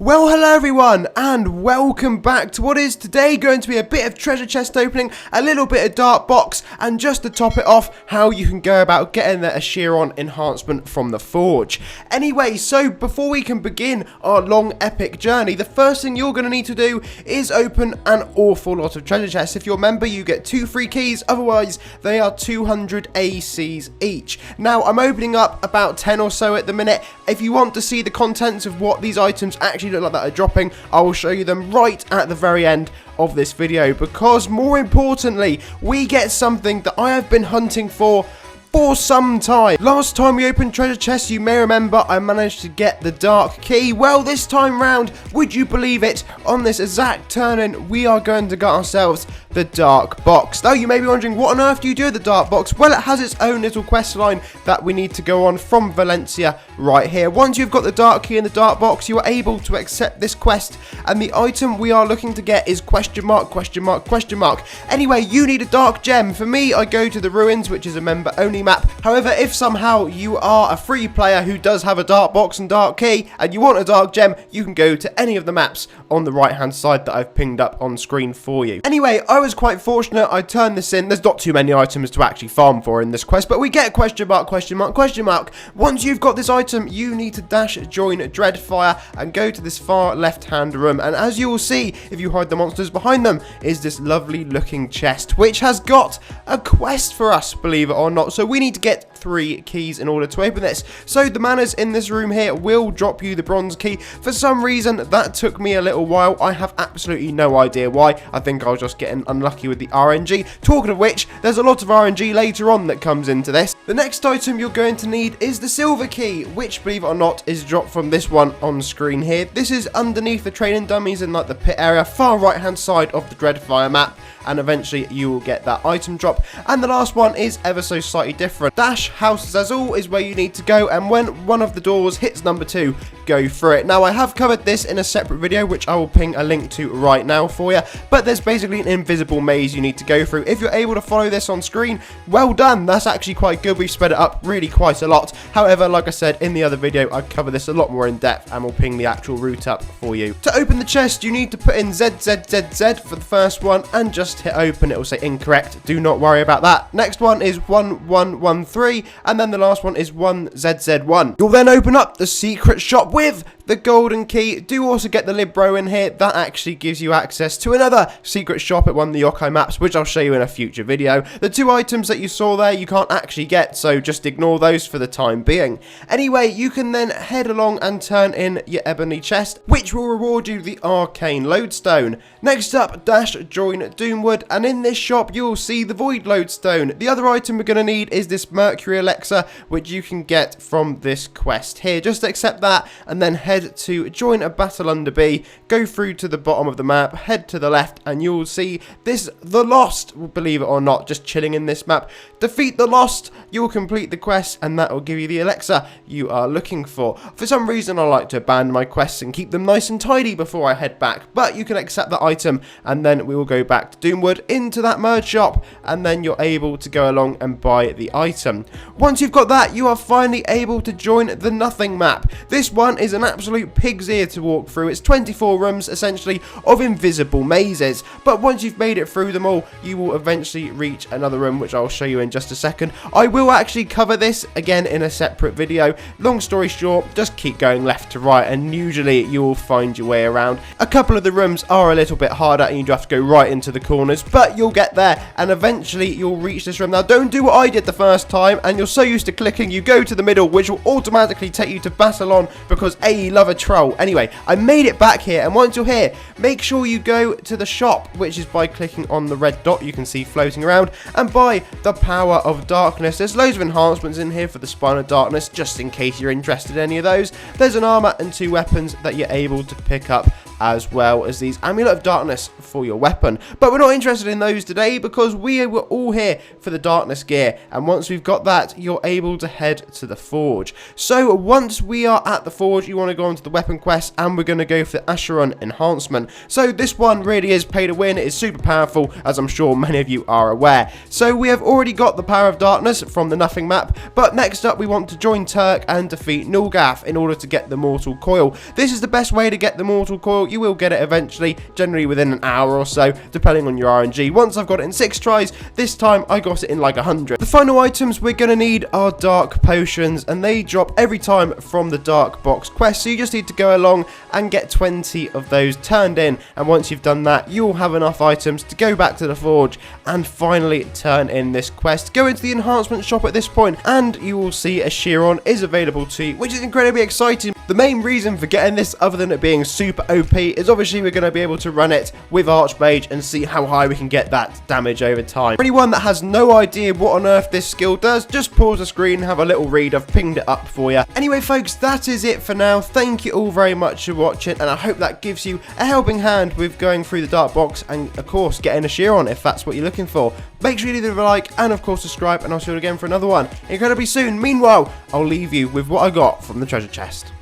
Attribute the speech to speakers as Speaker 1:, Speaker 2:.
Speaker 1: Well, hello everyone, and welcome back to what is today going to be a bit of treasure chest opening, a little bit of dark box, and just to top it off, how you can go about getting the Acheron enhancement from the forge. Anyway, so before we can begin our long epic journey, the first thing you're going to need to do is open an awful lot of treasure chests. If you're a member, you get 2 free keys, otherwise they are 200 ACs each. Now, I'm opening up about 10 or so at the minute. If you want to see the contents of what these items actually look like that are dropping, I will show you them right at the very end of this video, because more importantly, we get something that I have been hunting for some time. Last time we opened treasure chests, you may remember I managed to get the dark key. Well, this time round, would you believe it, on this exact turn-in, we are going to get ourselves the dark box. Now, you may be wondering, what on earth do you do with the dark box? Well, it has its own little quest line that we need to go on from Valencia right here. Once you've got the dark key in the dark box, you are able to accept this quest, and the item we are looking to get is question mark, question mark, question mark. Anyway, you need a dark gem. For me, I go to the ruins, which is a member only map. However, if somehow you are a free player who does have a dark box and dark key and you want a dark gem, you can go to any of the maps on the right hand side that I've pinged up on screen for you. Anyway, I was quite fortunate. I turned this in. There's not too many items to actually farm for in this quest, but we get question mark, question mark, question mark. Once you've got this item, you need to dash join Dreadfire and go to this far left hand room, and as you will see, if you hide the monsters behind them, is this lovely looking chest which has got a quest for us, believe it or not. So we need to get 3 keys in order to open this. So the manners in this room here will drop you the bronze key. For some reason, that took me a little while. I have absolutely no idea why. I think I was just getting unlucky with the RNG. Talking of which, there's a lot of RNG later on that comes into this. The next item you're going to need is the silver key, which, believe it or not, is dropped from this one on screen here. This is underneath the training dummies in like the pit area, far right hand side of the Dreadfire map, and eventually you will get that item drop. And the last one is ever so slightly different. Dash House Zazul is where you need to go, and when one of the doors hits number 2, go for it. Now, I have covered this in a separate video, which I will ping a link to right now for you, but there's basically an invisible maze you need to go through. If you're able to follow this on screen, well done. That's actually quite good. We've sped it up really quite a lot. However, like I said in the other video, I cover this a lot more in depth, and we'll ping the actual route up for you. To open the chest, you need to put in ZZZZ for the first one, and just hit open. It will say incorrect. Do not worry about that. Next one is 1113, and then the last one is 1ZZ1. You'll then open up the secret shop with the golden key. Do also get the Libro in here. That actually gives you access to another secret shop at one of the yokai maps, which I'll show you in a future video. The 2 items that you saw there, you can't actually get, so just ignore those for the time being. Anyway, you can then head along and turn in your Ebony Chest, which will reward you the Arcane Loadstone. Next up, dash join Doomwood, and in this shop, you'll see the Void Loadstone. The other item we're going to need is this Mercury Elixir, which you can get from this quest here. Just accept that, and then head to join a battle under B, go through to the bottom of the map, head to the left, and you'll see this The Lost, believe it or not, just chilling in this map. Defeat the Lost, you'll complete the quest, and that will give you the elixir you are looking for. For some reason, I like to abandon my quests and keep them nice and tidy before I head back, but you can accept that item, and then we will go back to Doomwood into that merge shop, and then you're able to go along and buy the item. Once you've got that, you are finally able to join the Nothing map. This one is an absolute pig's ear to walk through. It's 24 rooms essentially of invisible mazes, but once you've made it through them all, you will eventually reach another room, which I'll show you in just a second. I will actually cover this again in a separate video. Long story short, just keep going left to right, and usually you will find your way around. A couple of the rooms are a little bit harder, and you do have to go right into the corners, but you'll get there, and eventually you'll reach this room. Now, don't do what I did the first time, and you're so used to clicking, you go to the middle, which will automatically take you to Battle On, because you love a troll. Anyway, I made it back here, and once you're here, make sure you go to the shop, which is by clicking on the red dot you can see floating around, and buy the Power of Darkness. There's loads of enhancements in here for the Spine of Darkness, just in case you're interested in any of those. There's an armor and 2 weapons that you're able to pick up as well as these Amulet of Darkness for your weapon. But we're not interested in those today because we were all here for the darkness gear, and once we've got that, you're able to head to the forge. So once we are at the forge, you want to go onto the weapon quest, and we're going to go for the Acheron enhancement. So this one really is pay to win. It is super powerful, as I'm sure many of you are aware. So we have already got the power of darkness from the nothing map, but next up we want to join Turk and defeat Nulgath in order to get the mortal coil. This is the best way to get the mortal coil. You will get it eventually, generally within an hour or so, depending on your RNG. Once I've got it in 6 tries, this time I got it in like 100. The final items we're going to need are dark potions, and they drop every time from the Dark Box quest, so you just need to go along and get 20 of those turned in, and once you've done that, you'll have enough items to go back to the forge and finally turn in this quest. Go into the enhancement shop at this point, and you will see Acheron is available to you, which is incredibly exciting. The main reason for getting this, other than it being super OP, is obviously we're going to be able to run it with Archmage and see how high we can get that damage over time. For anyone that has no idea what on earth this skill does, just pause the screen and have a little read. I've pinged it up for you. Anyway folks, that is it for now. Thank you all very much for watching, and I hope that gives you a helping hand with going through the Dark Box and of course getting Acheron if that's what you're looking for. Make sure you leave a like and of course subscribe, and I'll see you again for another one incredibly soon. Meanwhile, I'll leave you with what I got from the treasure chest.